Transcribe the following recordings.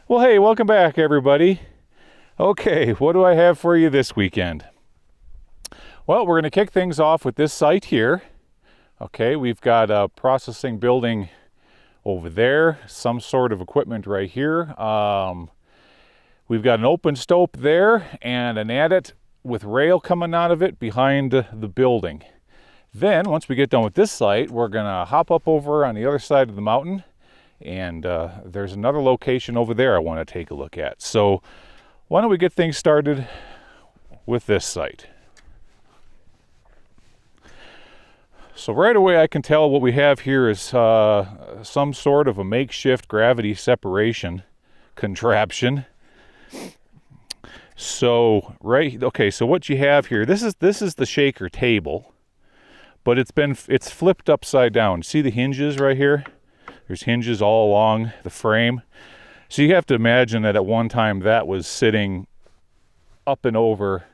Well, hey, welcome back, everybody. Okay, what do I have for you this weekend? Well, we're going to kick things off with this site here. Okay, we've got a processing building over there, some sort of equipment right here. We've got an open stope there and an adit with rail coming out of it behind the building. Then, once we get done with this site, we're going to hop up over on the other side of the mountain, and there's another location over there I want to take a look at. So why don't we get things started with this site. So right away I can tell what we have here is some sort of a makeshift gravity separation contraption. So so what you have here, this is the shaker table, but it's flipped upside down. See the hinges right here? There's hinges all along the frame. So you have to imagine that at one time that was sitting up and over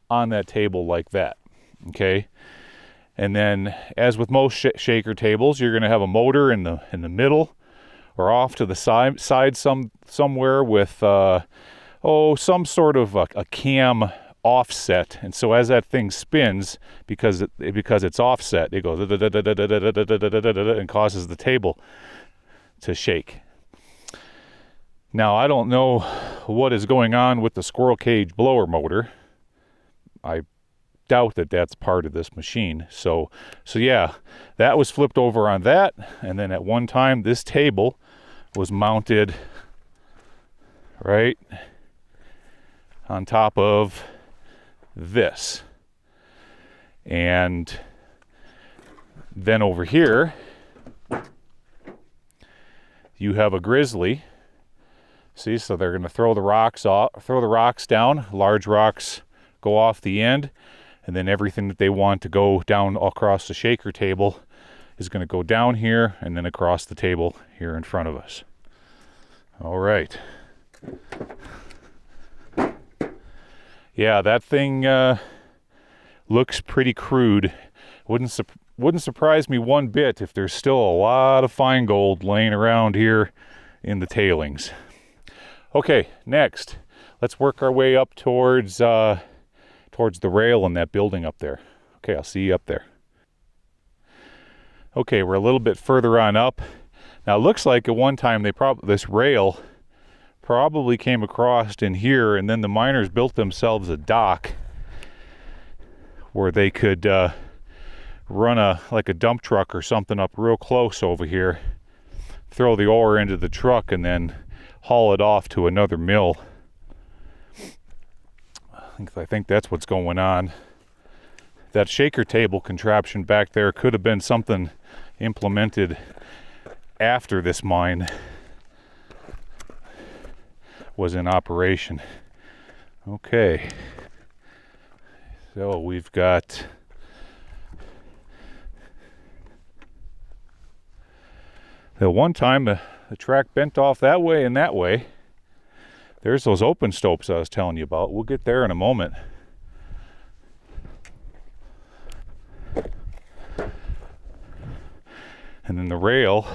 on that table like that, okay? And then, as with most shaker tables, you're going to have a motor in the middle or off to the side somewhere with some sort of a cam offset. And so as that thing spins, because it's offset, it goes and causes the table to shake. Now, I don't know what is going on with the squirrel cage blower motor. I doubt that that's part of this machine. So yeah, that was flipped over on that, and then at one time this table was mounted right on top of this. And then over here you have a grizzly. See, so they're going to throw the rocks down. Large rocks go off the end, and then everything that they want to go down across the shaker table is going to go down here and then across the table here in front of us. All right. Yeah, that thing looks pretty crude. Wouldn't surprise me one bit if there's still a lot of fine gold laying around here in the tailings. Okay, next, let's work our way up towards the rail in that building up there. Okay, I'll see you up there. Okay, we're a little bit further on up. Now, it looks like at one time this rail probably came across in here, and then the miners built themselves a dock where they could run like a dump truck or something up real close over here, throw the ore into the truck, and then haul it off to another mill. I think that's what's going on. That shaker table contraption back there could have been something implemented after this mine was in operation. Okay, so we've got the one time the track bent off that way and that way. There's those open stopes I was telling you about. We'll get there in a moment. And then the rail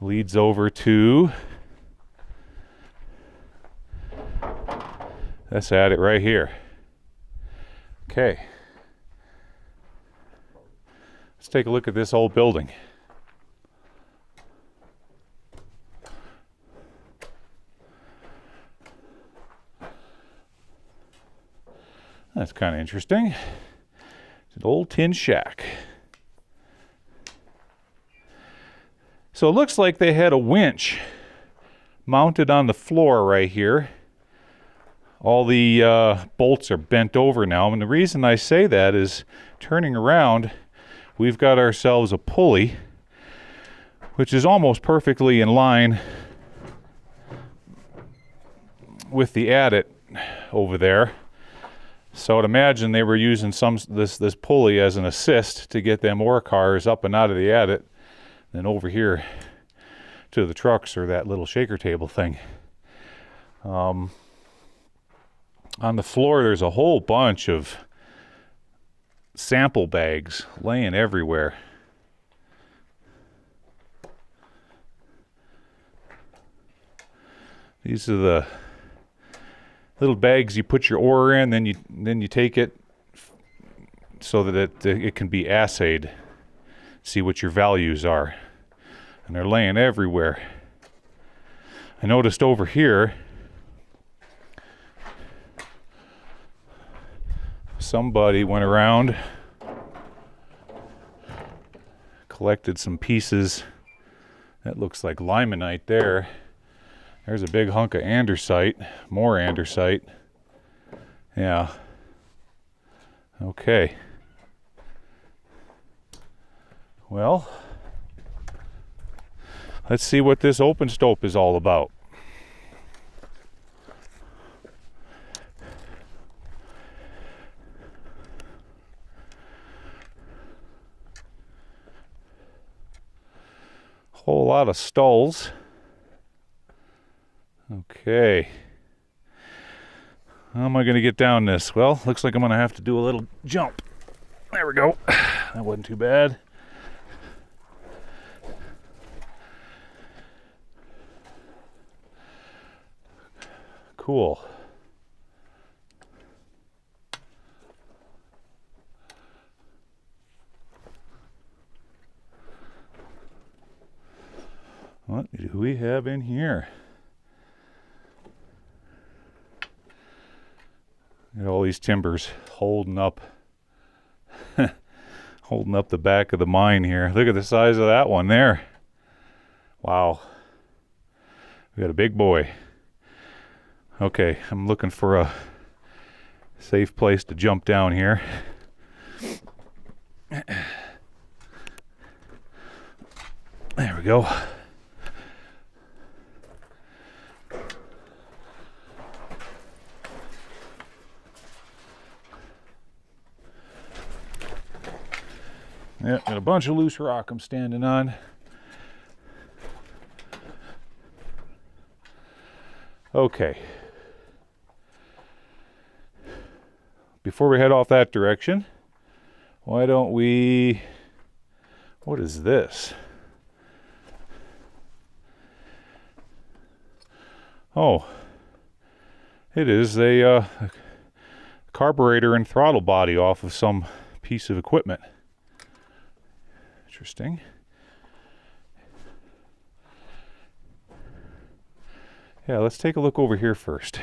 leads over to this adit right here. Okay. Let's take a look at this old building. That's kind of interesting. It's an old tin shack. So it looks like they had a winch mounted on the floor right here. All the bolts are bent over now, and the reason I say that is, turning around, we've got ourselves a pulley which is almost perfectly in line with the adit over there. So I'd imagine they were using this pulley as an assist to get them ore cars up and out of the adit, then over here to the trucks or that little shaker table thing. On the floor there's a whole bunch of sample bags laying everywhere. These are the little bags you put your ore in, then you take it so that it can be assayed. See what your values are. And they're laying everywhere. I noticed over here somebody went around, collected some pieces. That looks like limonite there. There's a big hunk of andesite, more andesite. Yeah. Okay. Well, let's see what this open stope is all about. Whole lot of stalls. Okay. How am I going to get down this? Well, looks like I'm going to have to do a little jump. There we go. That wasn't too bad. Cool. What do we have in here? Got all these timbers holding up holding up the back of the mine here. Look at the size of that one there. Wow. We got a big boy. Okay, I'm looking for a safe place to jump down here. There we go. Yeah, got a bunch of loose rock I'm standing on. Okay. Before we head off that direction, why don't we... What is this? Oh, it is a carburetor and throttle body off of some piece of equipment. Interesting. Yeah, let's take a look over here first.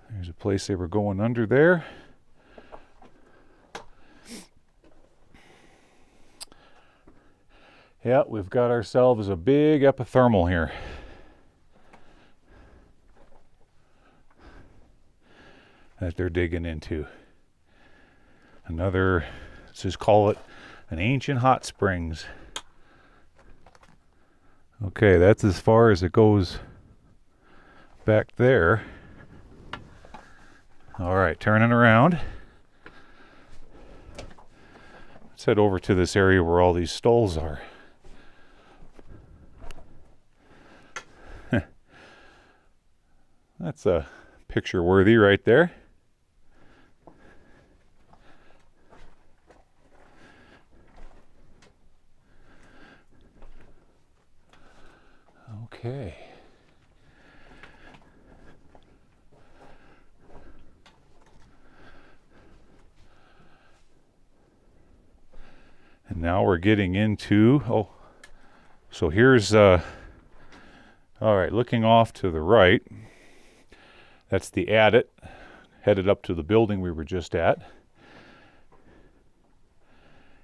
There's a place they were going under there. Yeah, we've got ourselves a big epithermal here. That they're digging into. Another, let's just call it an ancient hot springs. Okay, that's as far as it goes back there. All right, turning around. Let's head over to this area where all these stalls are. That's a picture worthy right there. Okay. And now we're getting into, so here's, all right, looking off to the right, that's the adit, headed up to the building we were just at.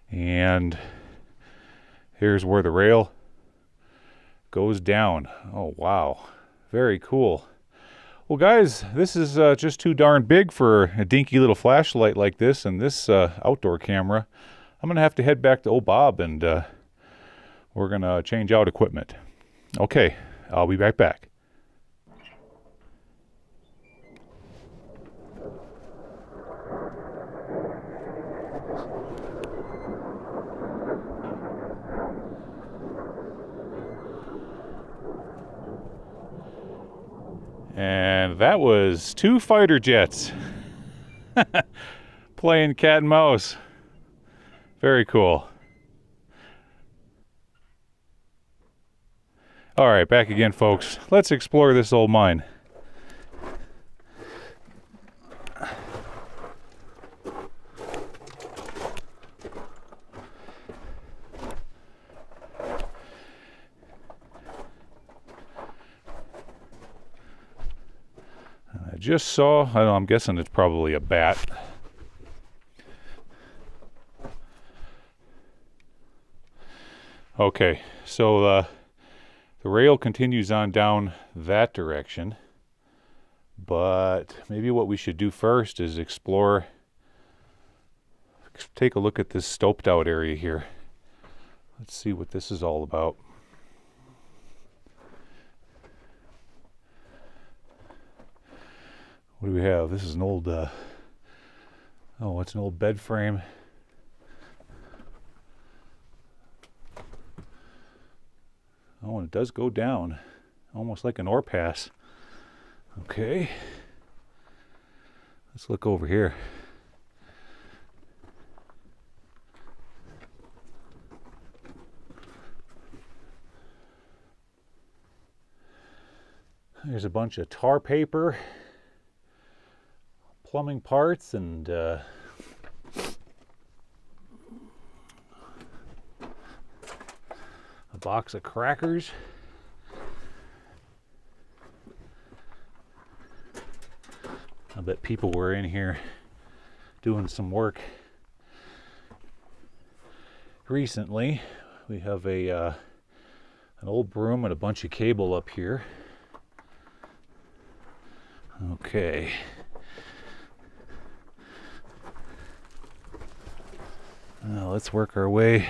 And here's where the rail goes down. Oh, wow. Very cool. Well, guys, this is just too darn big for a dinky little flashlight like this and this outdoor camera. I'm going to have to head back to old Bob and we're going to change out equipment. Okay, I'll be right back. And that was 2 fighter jets playing cat and mouse. Very cool. All right, back again, folks. Let's explore this old mine. I just saw, I don't know, I'm guessing it's probably a bat. Okay, so the rail continues on down that direction, but maybe what we should do first is explore, take a look at this stoped out area here. Let's see what this is all about. What do we have? This is an old, oh, it's an old bed frame. Oh, and it does go down, almost like an ore pass. Okay. Let's look over here. There's a bunch of tar paper, plumbing parts, and a box of crackers. I bet people were in here doing some work recently. We have an old broom and a bunch of cable up here. Okay. Now let's work our way.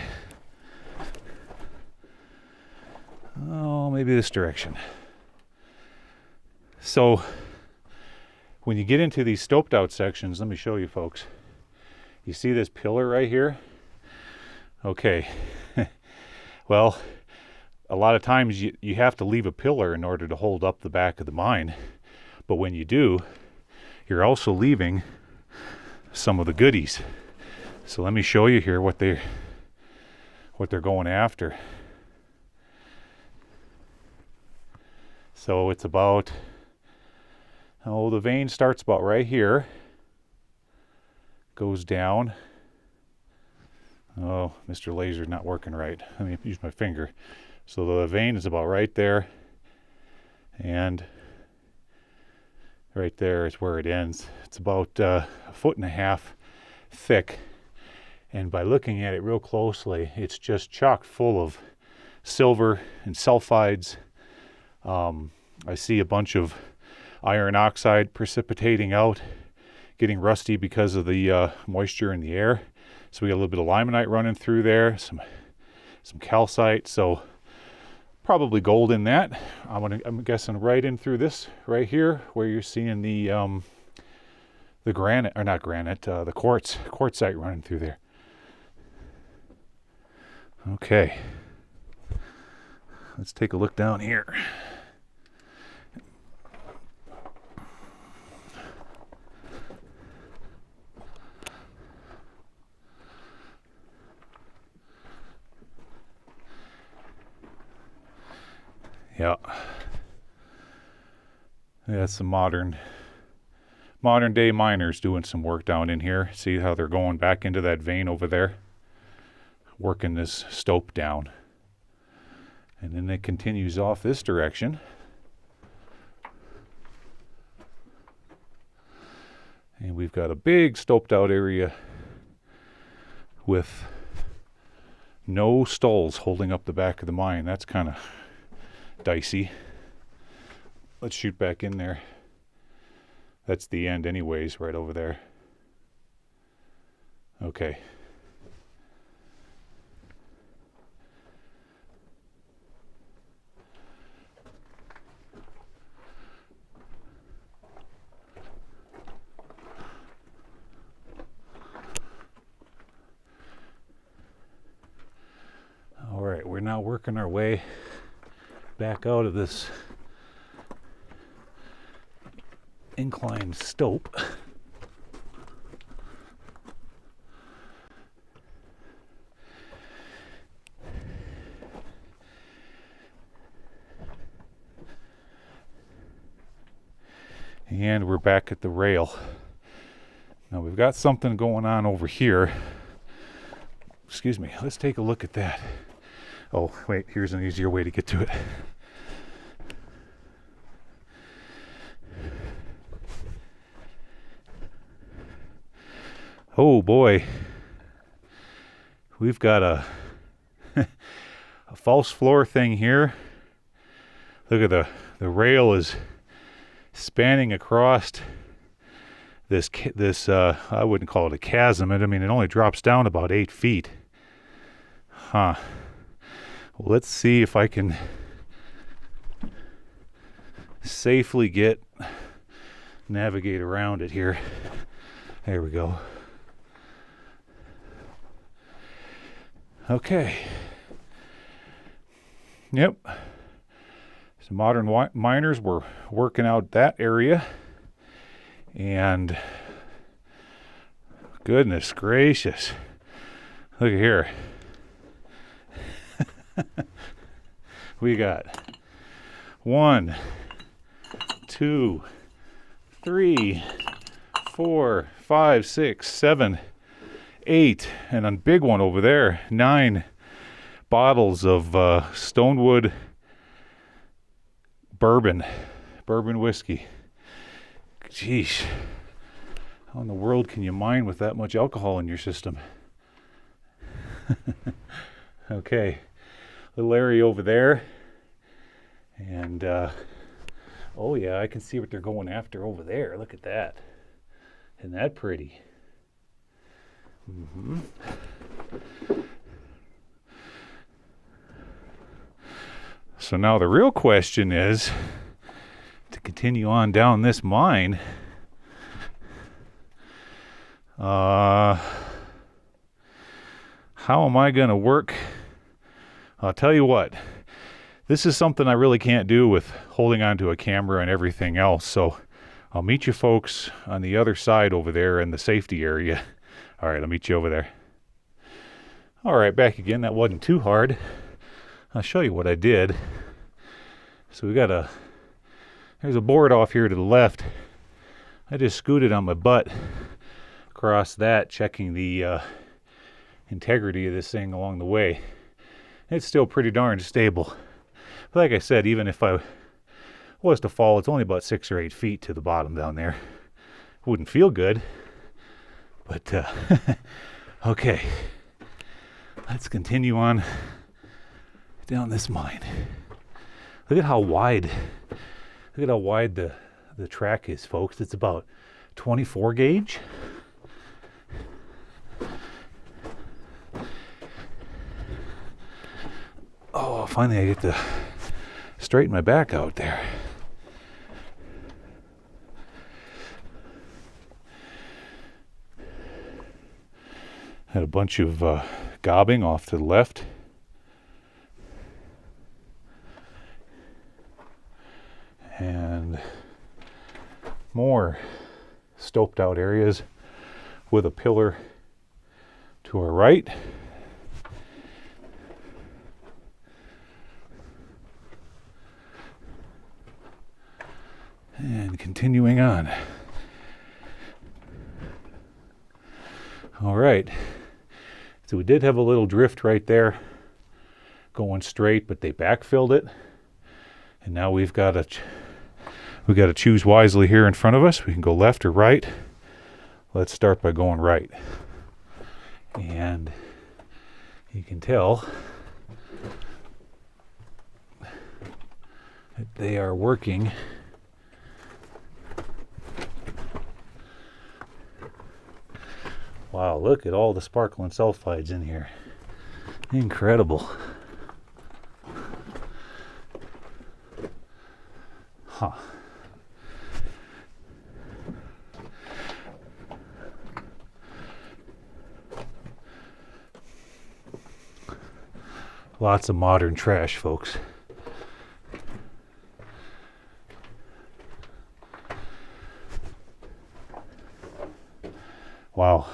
Oh, maybe this direction. So when you get into these stoped out sections, let me show you folks. You see this pillar right here? Okay. Well, a lot of times you have to leave a pillar in order to hold up the back of the mine. But when you do, you're also leaving some of the goodies. So let me show you here what they're going after. So it's about, oh, the vein starts about right here, goes down. Oh, Mr. Laser's not working right. Let me use my finger. So the vein is about right there, and right there is where it ends. It's about 1.5 feet thick, and by looking at it real closely, it's just chock full of silver and sulfides. I see a bunch of iron oxide precipitating out, getting rusty because of the moisture in the air. So we got a little bit of limonite running through there, some calcite. So probably gold in that. I'm guessing right in through this right here, where you're seeing the granite, or not granite, the quartzite running through there. Okay, let's take a look down here. Yeah, some modern day miners doing some work down in here. See how they're going back into that vein over there, working this stope down, and then it continues off this direction. And we've got a big stoped out area with no stalls holding up the back of the mine. That's kind of dicey. Let's shoot back in there. That's the end anyways, right over there. Okay. All right, we're now working our way back out of this inclined stope. And we're back at the rail. Now we've got something going on over here. Excuse me, let's take a look at that. Oh, wait, here's an easier way to get to it. Oh boy, we've got a false floor thing here. Look at the rail is spanning across this I wouldn't call it a chasm. I mean, it only drops down about 8 feet. Huh. Well, let's see if I can safely navigate around it here. There we go. Okay. Yep. Some modern miners were working out that area. And goodness gracious. Look at here. We got 1, 2, 3, 4, 5, 6, 7, 8, and a big one over there, 9 bottles of Stonewood bourbon whiskey. Jeez, how in the world can you mine with that much alcohol in your system? Okay, little area over there, and oh yeah, I can see what they're going after over there. Look at that. Isn't that pretty? Mm-hmm. So now the real question is, to continue on down this mine, how am I going to work? I'll tell you what, this is something I really can't do with holding onto a camera and everything else, so I'll meet you folks on the other side over there in the safety area. All right, I'll meet you over there. All right, back again. That wasn't too hard. I'll show you what I did. So we got there's a board off here to the left. I just scooted on my butt across that, checking the integrity of this thing along the way. It's still pretty darn stable. But like I said, even if I was to fall, it's only about 6 or 8 feet to the bottom down there. Wouldn't feel good. But, okay. Let's continue on down this mine. Look at how wide the track is, folks. It's about 24 gauge. Oh, finally I get to straighten my back out there. Had a bunch of gobbing off to the left. And more stoped out areas with a pillar to our right. And continuing on. All right. So we did have a little drift right there going straight, but they backfilled it. And now we've got to choose wisely here in front of us. We can go left or right. Let's start by going right. And you can tell that they are working Wow, look at all the sparkling sulfides in here. Incredible. Huh. Lots of modern trash, folks. Wow.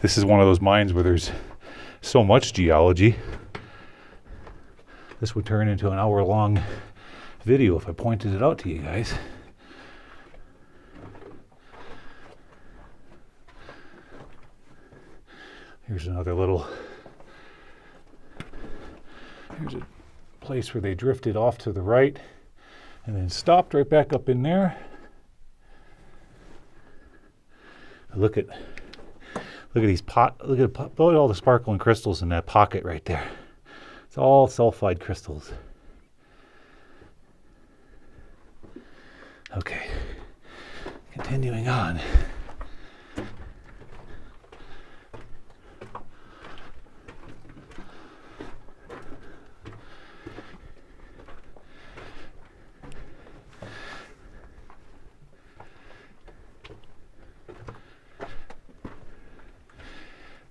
This is one of those mines where there's so much geology. This would turn into an hour-long video if I pointed it out to you guys. Here's another little, here's a place where they drifted off to the right and then stopped right back up in there. Look at these look at all the sparkling crystals in that pocket right there. It's all sulfide crystals. Okay, continuing on.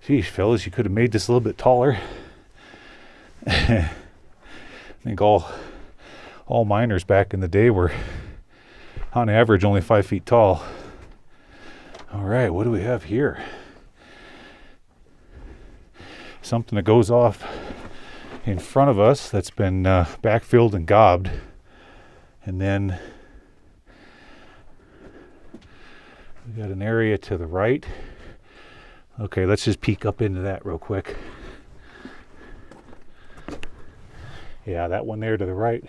Geez, fellas, you could have made this a little bit taller. I think all miners back in the day were, on average, only 5 feet tall. All right, what do we have here? Something that goes off in front of us that's been backfilled and gobbed. And then we got an area to the right. Okay, let's just peek up into that real quick. Yeah, that one there to the right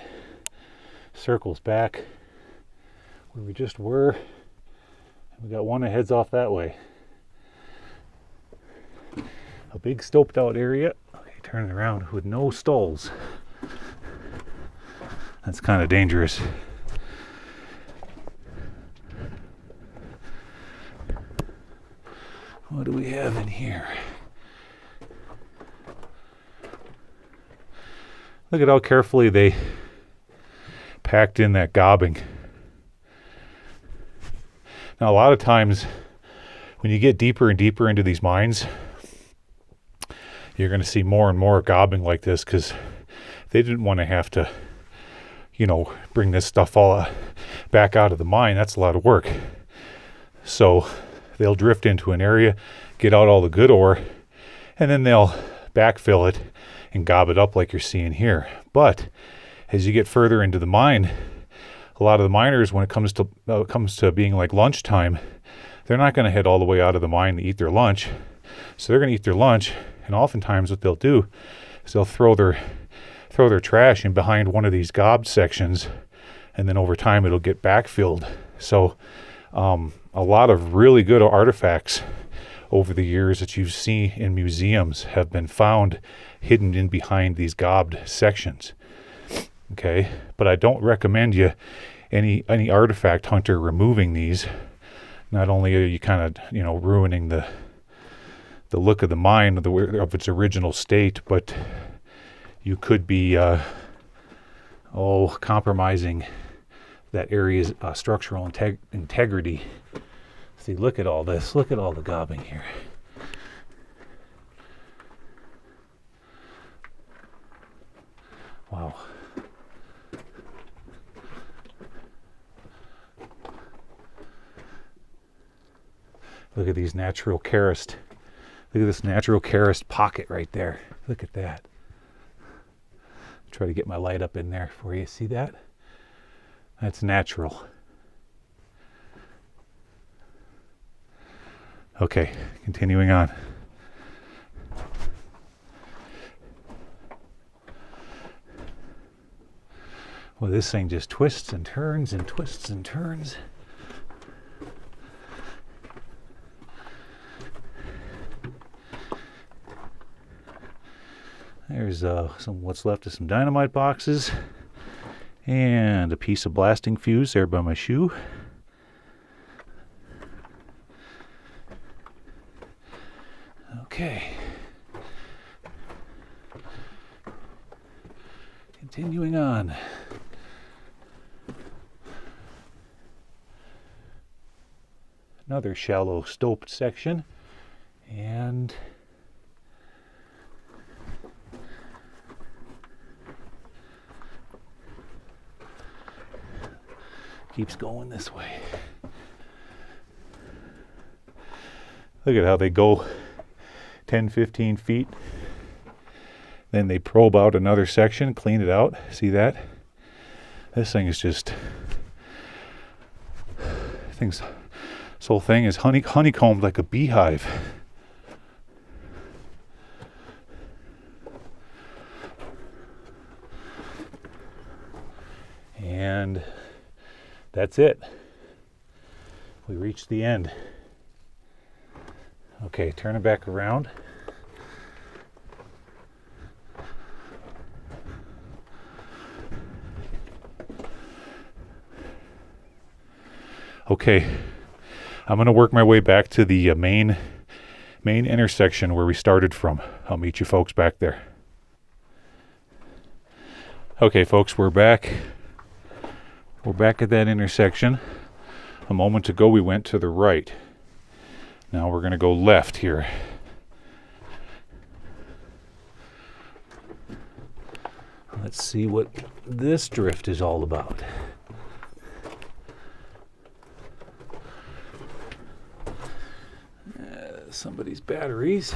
circles back where we just were. We got one that heads off that way. A big stoped out area. Okay, turn it around with no stalls. That's kind of dangerous. What do we have in here? Look at how carefully they packed in that gobbing. Now, a lot of times when you get deeper and deeper into these mines, you're going to see more and more gobbing like this because they didn't want to have to, bring this stuff all back out of the mine. That's a lot of work. So they'll drift into an area, get out all the good ore, and then they'll backfill it and gob it up like you're seeing here. But as you get further into the mine, a lot of the miners, when it comes to being like lunchtime, they're not going to head all the way out of the mine to eat their lunch. So they're going to eat their lunch, and oftentimes what they'll do is they'll throw their trash in behind one of these gobbed sections, and then over time it'll get backfilled. So a lot of really good artifacts over the years that you've seen in museums have been found hidden in behind these gobbed sections. Okay, but I don't recommend you any artifact hunter removing these. Not only are you kind of ruining the look of the mine of its original state, but you could be compromising that area's structural integrity. See, look at all this. Look at all the gobbing here. Wow. Look at these natural karst. Look at this natural karst pocket right there. Look at that. Try to get my light up in there for you. See that? That's natural. Okay, continuing on. Well, this thing just twists and turns and twists and turns. There's what's left of some dynamite boxes and a piece of blasting fuse there by my shoe. Okay. Continuing on. Another shallow stoped section, and keeps going this way. Look at how they go 10, 15 feet. Then they probe out another section, clean it out. See that? This thing is just, this whole thing is honeycombed like a beehive. And that's it. We reached the end. Okay, turn it back around. Okay, I'm going to work my way back to the main intersection where we started from. I'll meet you folks back there. Okay, folks, we're back. We're back at that intersection. A moment ago, we went to the right. Now we're going to go left here. Let's see what this drift is all about. Somebody's batteries.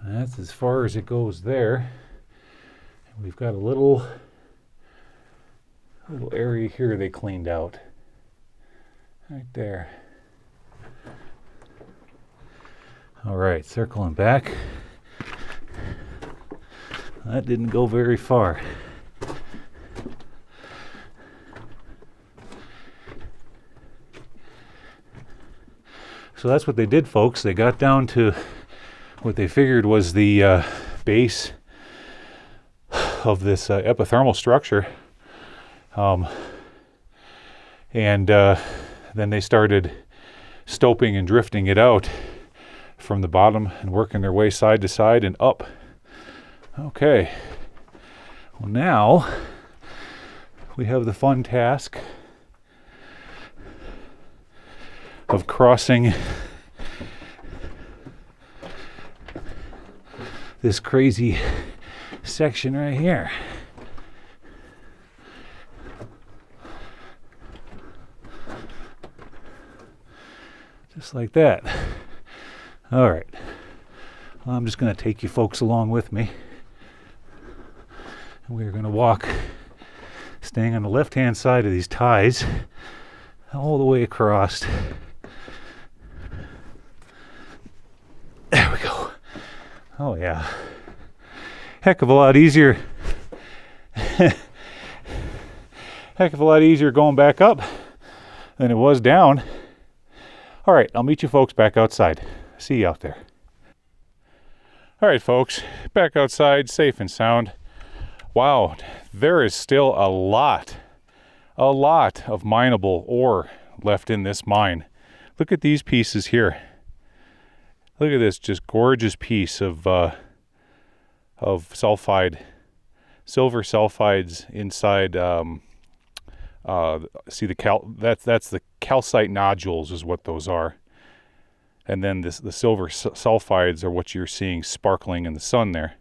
That's as far as it goes there. And we've got a little area here they cleaned out. Right there. All right, circling back. That didn't go very far. So that's what they did, folks. They got down to what they figured was the base of this epithermal structure. And then they started stoping and drifting it out from the bottom and working their way side to side and up. Okay. Well, now we have the fun task of crossing this crazy section right here. Just like that. All right. Well, I'm just going to take you folks along with me. And we're going to walk, staying on the left-hand side of these ties, all the way across. There we go. Oh yeah. Heck of a lot easier. Heck of a lot easier going back up than it was down. All right, I'll meet you folks back outside. See you out there. All right, folks, back outside, safe and sound. Wow, there is still a lot of mineable ore left in this mine. Look at these pieces here. Look at this just gorgeous piece of sulfide, silver sulfides inside. See that's the calcite nodules is what those are, and then the silver sulfides are what you're seeing sparkling in the sun there.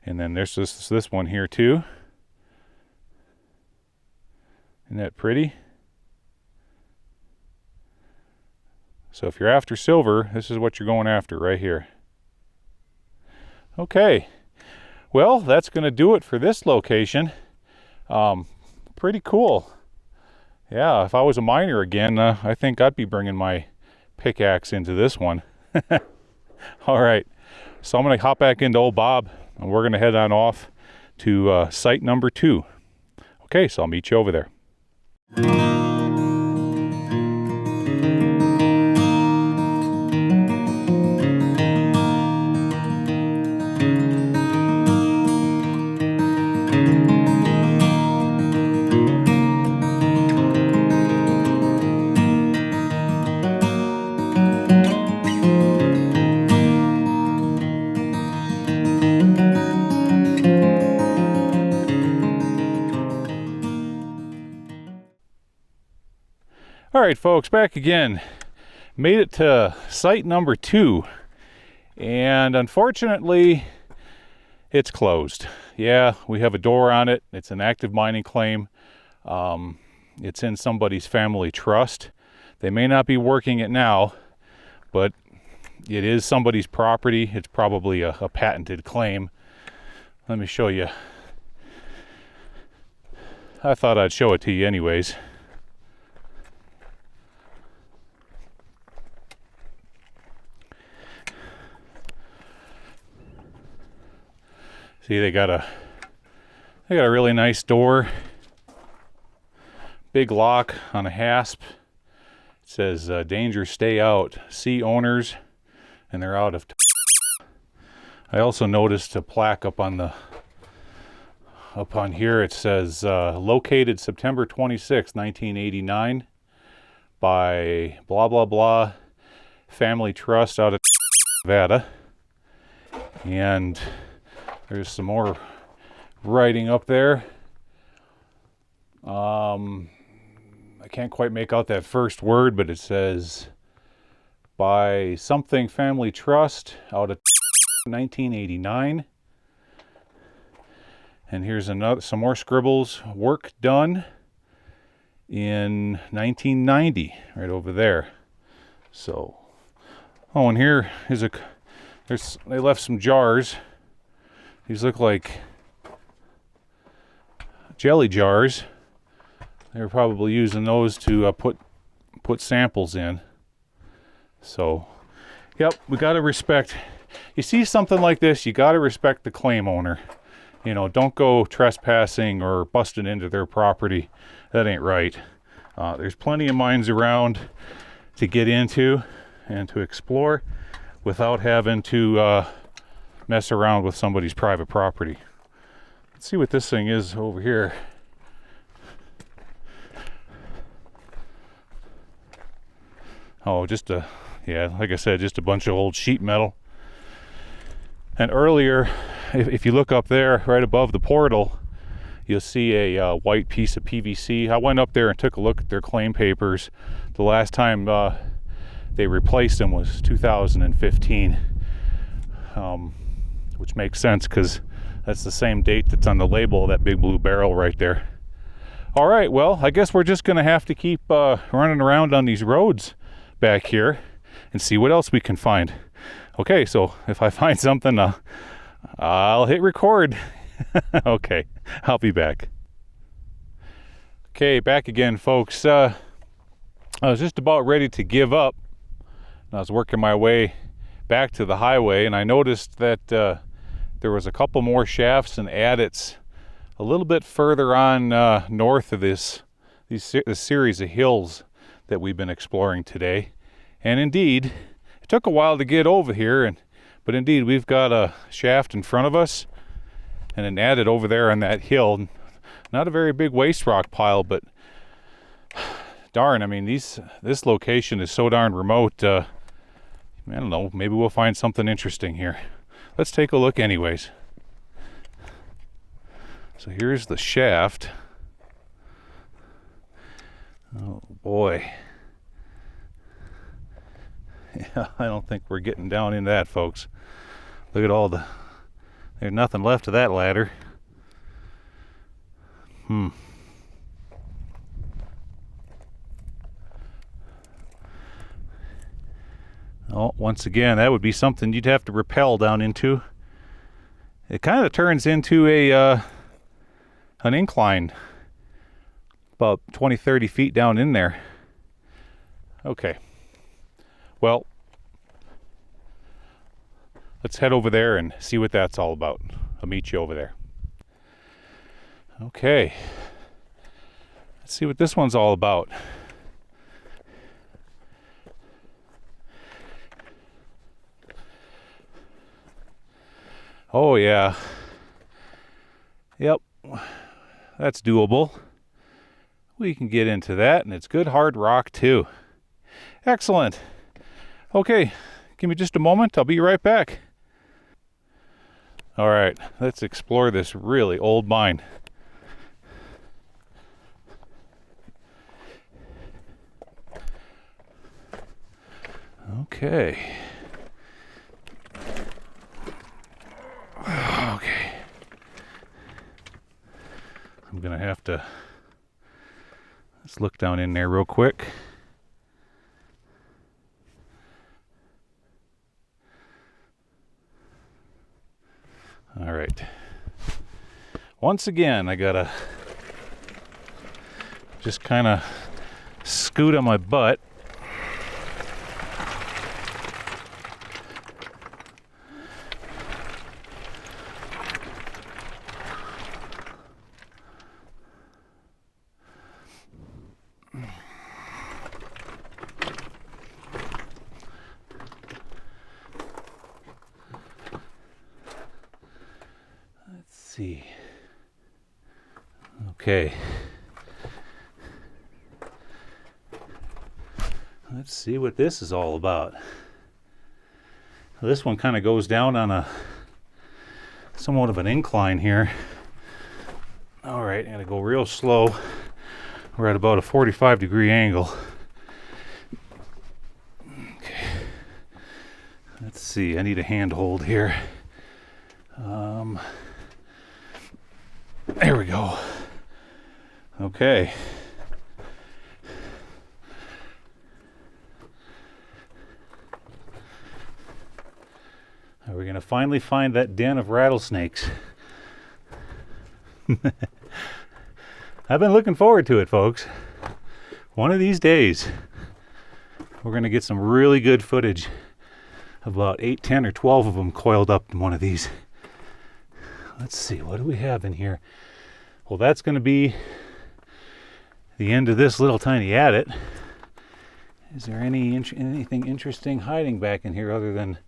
And then there's this one here too. Isn't that pretty? So if you're after silver, this is what you're going after right here. Okay, well, that's going to do it for this location. Pretty cool. Yeah, if I was a miner again, I think I'd be bringing my pickaxe into this one. All right, so I'm going to hop back into old Bob, and we're going to head on off to site number 2. Okay, so I'll meet you over there. All right, folks, back again. Made it to site number 2, and unfortunately, it's closed. Yeah, we have a door on it. It's an active mining claim. It's in somebody's family trust. They may not be working it now, but it is somebody's property. It's probably a patented claim. Let me show you. I thought I'd show it to you anyways. See, they got a really nice door. Big lock on a hasp. It says danger, stay out. See owners, and they're out of. I also noticed a plaque up on here. It says located September 26, 1989 by blah blah blah family trust out of Nevada. And there's some more writing up there. I can't quite make out that first word, but it says by something family trust out of 1989. And here's some more scribbles. Work done in 1990, right over there. So, oh, and here is they left some jars. These look like jelly jars. They were probably using those to put samples in. So, yep, we got to respect. You see something like this, you got to respect the claim owner. You know, don't go trespassing or busting into their property. That ain't right. There's plenty of mines around to get into and to explore without having to mess around with somebody's private property. Let's see what this thing is over here. Oh, like I said, just a bunch of old sheet metal. And earlier, if you look up there, right above the portal, you'll see a white piece of PVC. I went up there and took a look at their claim papers. The last time they replaced them was 2015, which makes sense because that's the same date that's on the label of that big blue barrel right there. All right, well, I guess we're just going to have to keep running around on these roads back here and see what else we can find. Okay, so if I find something, I'll hit record. Okay, I'll be back. Okay, back again, folks. I was just about ready to give up. I was working my way back to the highway, and I noticed that there was a couple more shafts and adits a little bit further on north of this series of hills that we've been exploring today. And indeed, it took a while to get over here, but indeed we've got a shaft in front of us and an adit over there on that hill. Not a very big waste rock pile, but darn, I mean, this location is so darn remote. I don't know, maybe we'll find something interesting here. Let's take a look anyways. So here's the shaft. Oh boy. Yeah, I don't think we're getting down in that, folks. Look at there's nothing left of that ladder. Oh, once again, that would be something you'd have to rappel down into. It kind of turns into an incline about 20-30 feet down in there. Okay, well, let's head over there and see what that's all about. I'll meet you over there. Okay, let's see what this one's all about. Oh yeah, yep, that's doable. We can get into that, and it's good hard rock too. Excellent. Okay, give me just a moment, I'll be right back. All right, let's explore this really old mine. Okay. Okay. I'm gonna have to, let's look down in there real quick. All right. Once again, I gotta just kind of scoot on my butt. see. Okay. Let's see what this is all about. This one kind of goes down on a somewhat of an incline here. All right, I'm gonna go real slow. We're at about a 45-degree angle. Okay. Let's see, I need a handhold here. There we go. Okay. Are we going to finally find that den of rattlesnakes? I've been looking forward to it, folks. One of these days, we're going to get some really good footage of about 8, 10, or 12 of them coiled up in one of these. Let's see, what do we have in here? Well, that's going to be the end of this little tiny adit. Is there anything interesting hiding back in here other than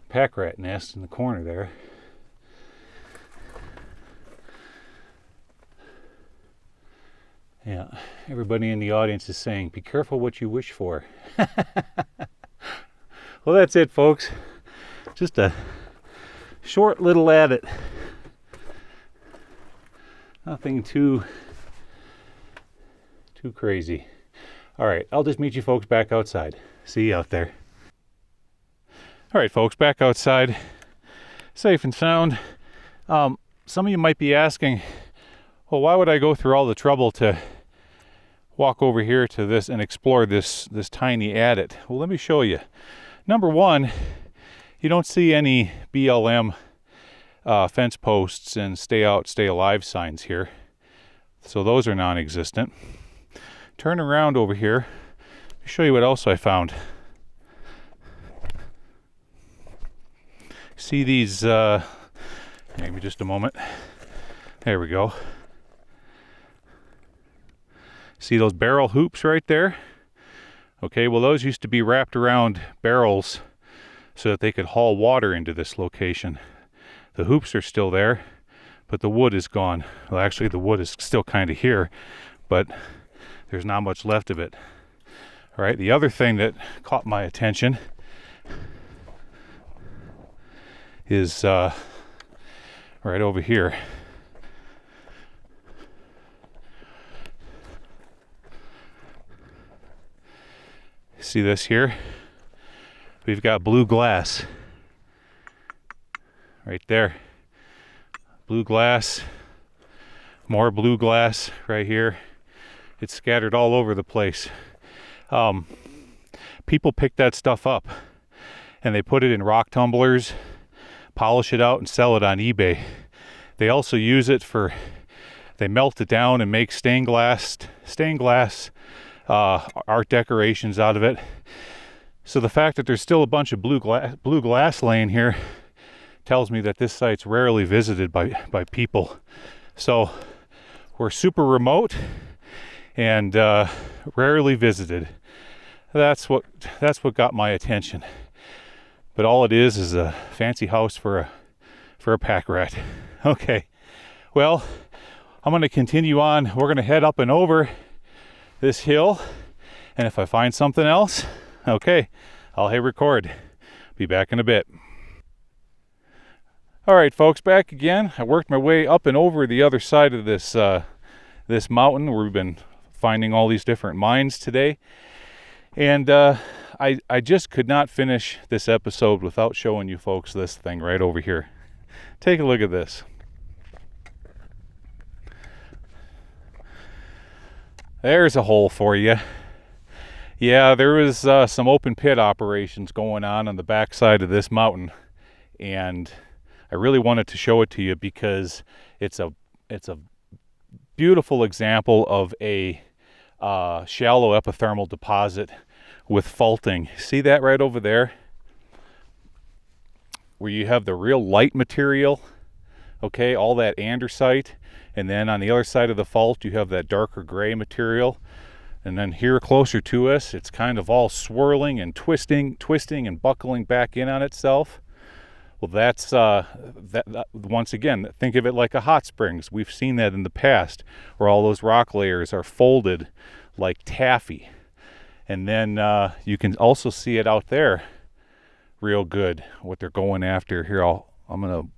pack rat nest in the corner there? Yeah, everybody in the audience is saying, be careful what you wish for. Well, that's it, folks. Just a short little adit. Nothing too crazy. All right, I'll just meet you folks back outside. See you out there. All right, folks, back outside, safe and sound. Some of you might be asking, well, why would I go through all the trouble to walk over here to this and explore this tiny adit? Well, let me show you. Number one, you don't see any BLM fence posts and stay out, stay alive signs here. So those are non-existent. Turn around over here. Let me show you what else I found. See these, maybe just a moment. There we go. See those barrel hoops right there? Okay, well those used to be wrapped around barrels so that they could haul water into this location. The hoops are still there, but the wood is gone. Well, actually the wood is still kind of here, but there's not much left of it. All right, the other thing that caught my attention is right over here. See this here? We've got blue glass right there. Blue glass, more blue glass right here. It's scattered all over the place. People pick that stuff up and they put it in rock tumblers, polish it out and sell it on eBay. They also use it they melt it down and make stained glass art decorations out of it. So the fact that there's still a bunch of blue glass laying here tells me that this site's rarely visited by people. So we're super remote and rarely visited. That's what got my attention. But all it is a fancy house for a pack rat. Okay, well, I'm going to continue on. We're going to head up and over this hill, and if I find something else, okay, I'll hit record. Be back in a bit. All right, folks, back again. I worked my way up and over the other side of this mountain where we've been finding all these different mines today, and I just could not finish this episode without showing you folks this thing right over here. Take a look at this. There's a hole for you. Yeah, there was some open pit operations going on the backside of this mountain, and I really wanted to show it to you because it's a beautiful example of a shallow epithermal deposit with faulting. See that right over there? Where you have the real light material, okay, all that andesite, and then on the other side of the fault you have that darker gray material, and then here closer to us it's kind of all swirling and twisting and buckling back in on itself. Well, that's once again, think of it like a hot springs. We've seen that in the past, where all those rock layers are folded like taffy. And then you can also see it out there real good, what they're going after. Here, I'm going to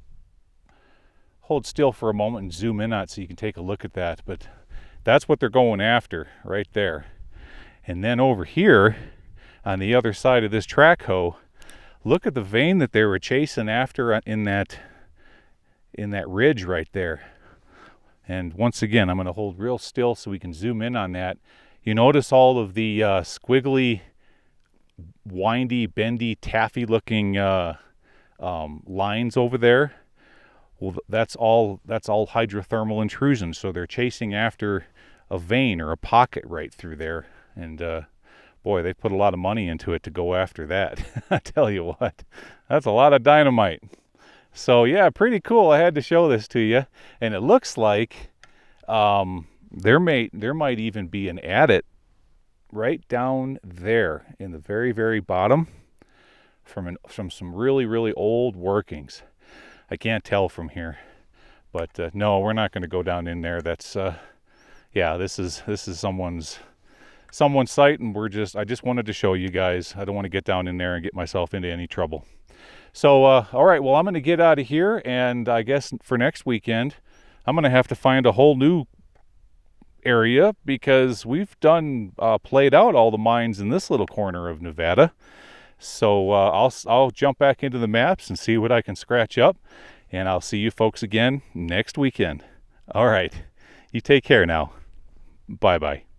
hold still for a moment and zoom in on it so you can take a look at that. But that's what they're going after right there. And then over here on the other side of this track hoe, look at the vein that they were chasing after in that ridge right there. And once again, I'm going to hold real still so we can zoom in on that. You notice all of the squiggly, windy, bendy, taffy-looking lines over there. Well, that's all hydrothermal intrusion. So they're chasing after a vein or a pocket right through there. And boy, they put a lot of money into it to go after that. I tell you what, that's a lot of dynamite. So yeah, pretty cool. I had to show this to you. And it looks like there might even be an adit right down there in the very, very bottom from some really, really old workings. I can't tell from here, but no, we're not going to go down in there. That's yeah, this is someone's site, and I just wanted to show you guys. I don't want to get down in there and get myself into any trouble. So all right, well, I'm going to get out of here, and I guess for next weekend I'm going to have to find a whole new area, because we've played out all the mines in this little corner of Nevada. So I'll jump back into the maps and see what I can scratch up, and I'll see you folks again next weekend. All right, you take care now. Bye-bye.